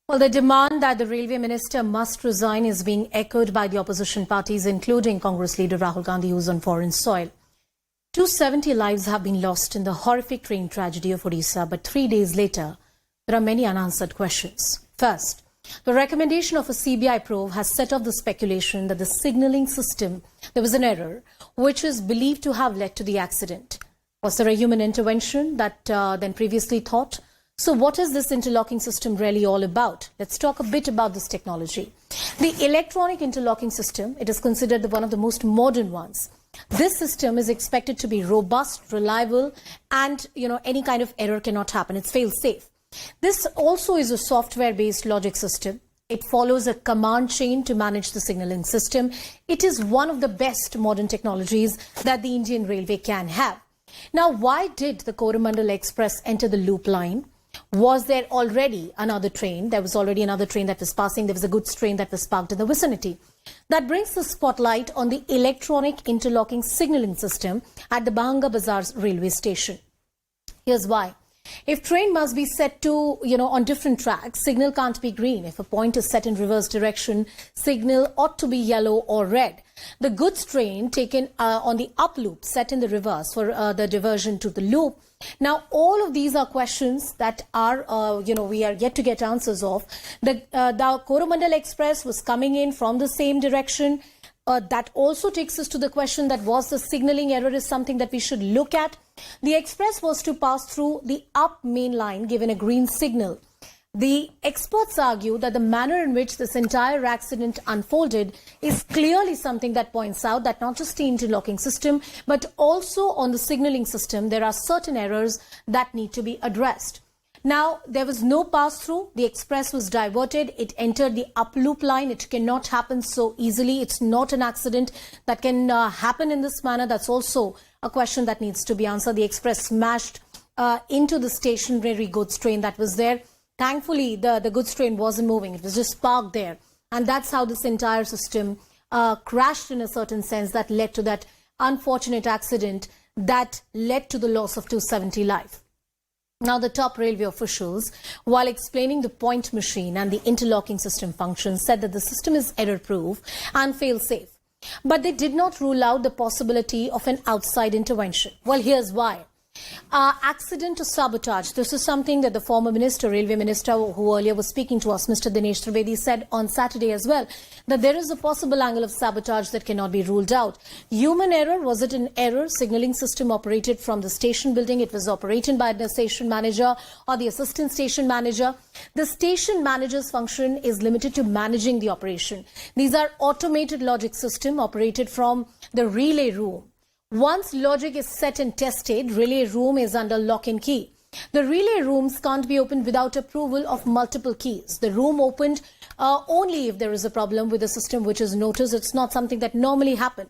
Well, the demand that the railway minister must resign is being echoed by the opposition parties, including Congress leader Rahul Gandhi, who's on foreign soil. 270 lives have been lost in the horrific train tragedy of Odisha, but 3 days later, there are many unanswered questions. First, the recommendation of a CBI probe has set off the speculation that the signalling system, there was an error, which is believed to have led to the accident. Was there a human intervention that then previously thought? So what is this interlocking system really all about? Let's talk a bit about this technology. The electronic interlocking system, it is considered one of the most modern ones. This system is expected to be robust, reliable, and any kind of error cannot happen. It's fail-safe. This also is a software-based logic system. It follows a command chain to manage the signaling system. It is one of the best modern technologies that the Indian Railway can have. Now, why did the Coromandel Express enter the loop line? Was there already another train? There was already another train that was passing. There was a goods train that was parked in the vicinity. That brings the spotlight on the electronic interlocking signaling system at the Bahanaga Bazar railway station. Here's why. If train must be set to, on different tracks, signal can't be green. If a point is set in reverse direction, signal ought to be yellow or red. The goods train taken on the up loop set in the reverse for the diversion to the loop. Now, all of these are questions that are, we are yet to get answers of. The Coromandel Express was coming in from the same direction. That also takes us to the question that was the signaling error is something that we should look at. The express was to pass through the up main line given a green signal. The experts argue that the manner in which this entire accident unfolded is clearly something that points out that not just the interlocking system, but also on the signaling system, there are certain errors that need to be addressed. Now, there was no pass-through. The express was diverted. It entered the up loop line. It cannot happen so easily. It's not an accident that can happen in this manner. That's also a question that needs to be answered. The express smashed into the stationary goods train that was there. Thankfully, the goods train wasn't moving. It was just parked there. And that's how this entire system crashed in a certain sense that led to that unfortunate accident that led to the loss of 270 lives. Now, the top railway officials, while explaining the point machine and the interlocking system function, said that the system is error-proof and fail-safe. But they did not rule out the possibility of an outside intervention. Well, here's why. Accident to sabotage. This is something that the former minister, railway minister, who earlier was speaking to us, Mr. Dinesh Trivedi, said on Saturday as well, that there is a possible angle of sabotage that cannot be ruled out. Human error, was it an error? Signaling system operated from the station building. It was operated by the station manager or the assistant station manager. The station manager's function is limited to managing the operation. These are automated logic system operated from the relay room. Once logic is set and tested, relay room is under lock and key. The relay rooms can't be opened without approval of multiple keys. The room opened only if there is a problem with the system which is noticed. It's not something that normally happens.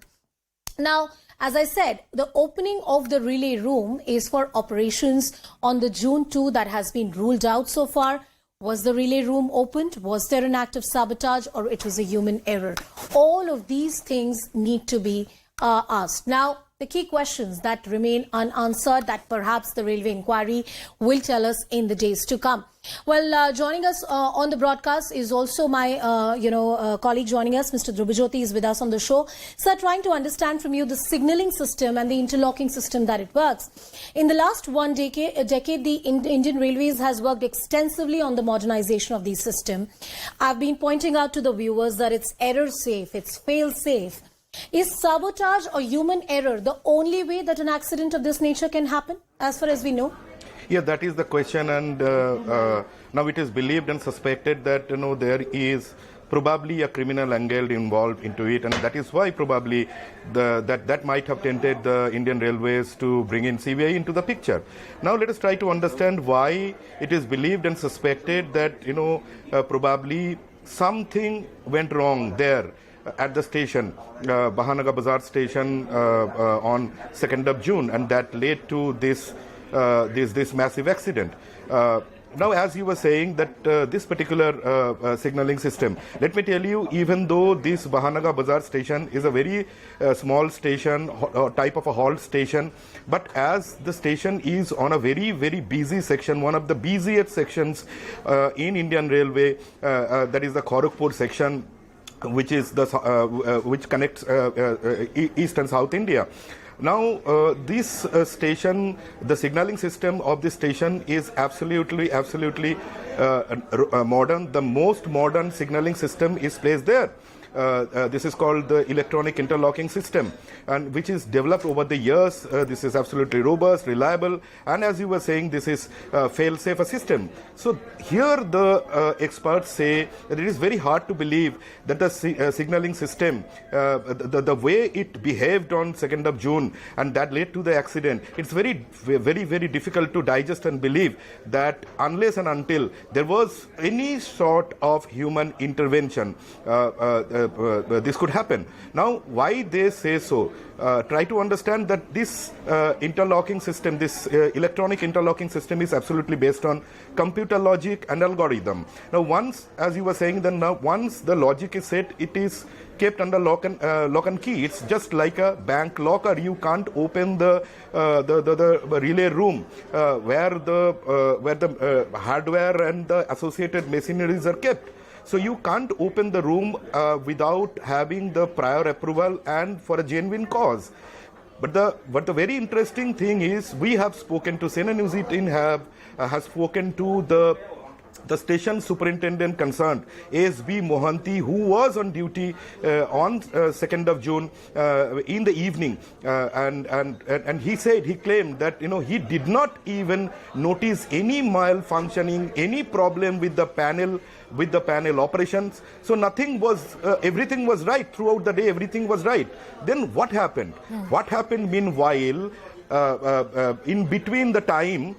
Now, as I said, the opening of the relay room is for operations on the June 2 that has been ruled out so far. Was the relay room opened? Was there an act of sabotage, or it was a human error? All of these things need to be asked. Now, the key questions that remain unanswered that perhaps the railway inquiry will tell us in the days to come. Well, joining us on the broadcast is also my, colleague joining us, Mr. Dhrubajyoti is with us on the show. Sir, trying to understand from you the signaling system and the interlocking system that it works. In the last one decade, the Indian Railways has worked extensively on the modernization of the system. I've been pointing out to the viewers that it's error-safe, it's fail-safe. Is sabotage or human error the only way that an accident of this nature can happen, as far as we know? Yeah, that is the question, and now it is believed and suspected that there is probably a criminal angle involved into it, and that is why probably that might have tempted the Indian Railways to bring in CBI into the picture. Now let us try to understand why it is believed and suspected that probably something went wrong there at the station, Bahanaga Bazar station, on 2nd of June, and that led to this massive accident. now, as you were saying that this particular signaling system, let me tell you, even though this Bahanaga Bazar station is a very small station, type of a halt station, but as the station is on a very, very busy section, one of the busiest sections in Indian Railway, that is the Kharagpur section, which is the which connects East and South India. Now, this station, the signaling system of this station is absolutely modern. The most modern signaling system is placed there. This is called the electronic interlocking system, and which is developed over the years. This is absolutely robust, reliable, and as you were saying, this is fail-safe system. So here the experts say that it is very hard to believe that the signaling system, the way it behaved on 2nd of June, and that led to the accident, it's very difficult to digest and believe that unless and until there was any sort of human intervention, this could happen. Now, why they say so? Try to understand that this interlocking system, this electronic interlocking system is absolutely based on computer logic and algorithm. Now, once, as you were saying, then now once the logic is set, it is kept under lock and key. It's just like a bank locker. You can't open the relay room where the hardware and the associated machineries are kept. So you can't open the room without having the prior approval and for a genuine cause. But the very interesting thing is, we have spoken to Sena News 18 has spoken to the station superintendent concerned, S.B. Mohanty, who was on duty on 2nd of June in the evening, and he claimed that he did not even notice any malfunctioning, any problem with the panel operations. So nothing was, everything was right throughout the day. Everything was right. Then what happened? What happened meanwhile? In between the time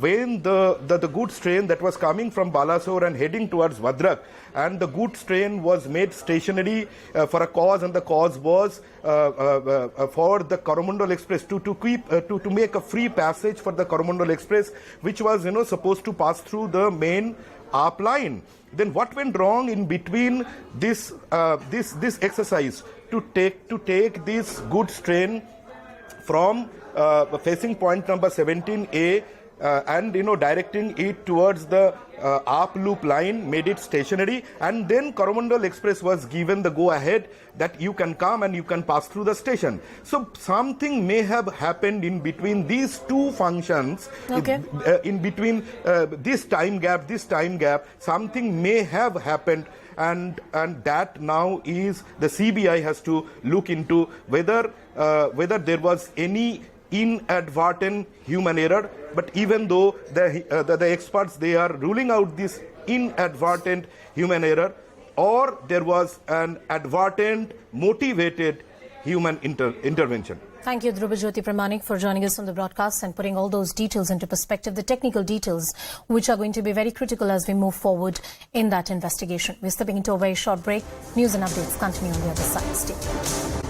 when the goods train that was coming from Balasore and heading towards Bhadrak, and the goods train was made stationary for a cause, and the cause was for the Coromandel Express to make a free passage for the Coromandel Express, which was supposed to pass through the main ARP line. Then what went wrong in between this exercise to take this goods train from facing point number 17A and directing it towards the ARP loop line, made it stationary, and then Coromandel Express was given the go ahead that you can come and you can pass through the station. So something may have happened in between these two functions. Okay. In between this time gap, something may have happened, and that now is the CBI has to look into whether there was any inadvertent human error. But even though the experts, they are ruling out this inadvertent human error, or there was an advertent motivated human intervention. Thank you, Dhrubajyoti Pramanik, for joining us on the broadcast and putting all those details into perspective, the technical details, which are going to be very critical as we move forward in that investigation. We're stepping into a very short break. News and updates continue on the other side. Stay tuned.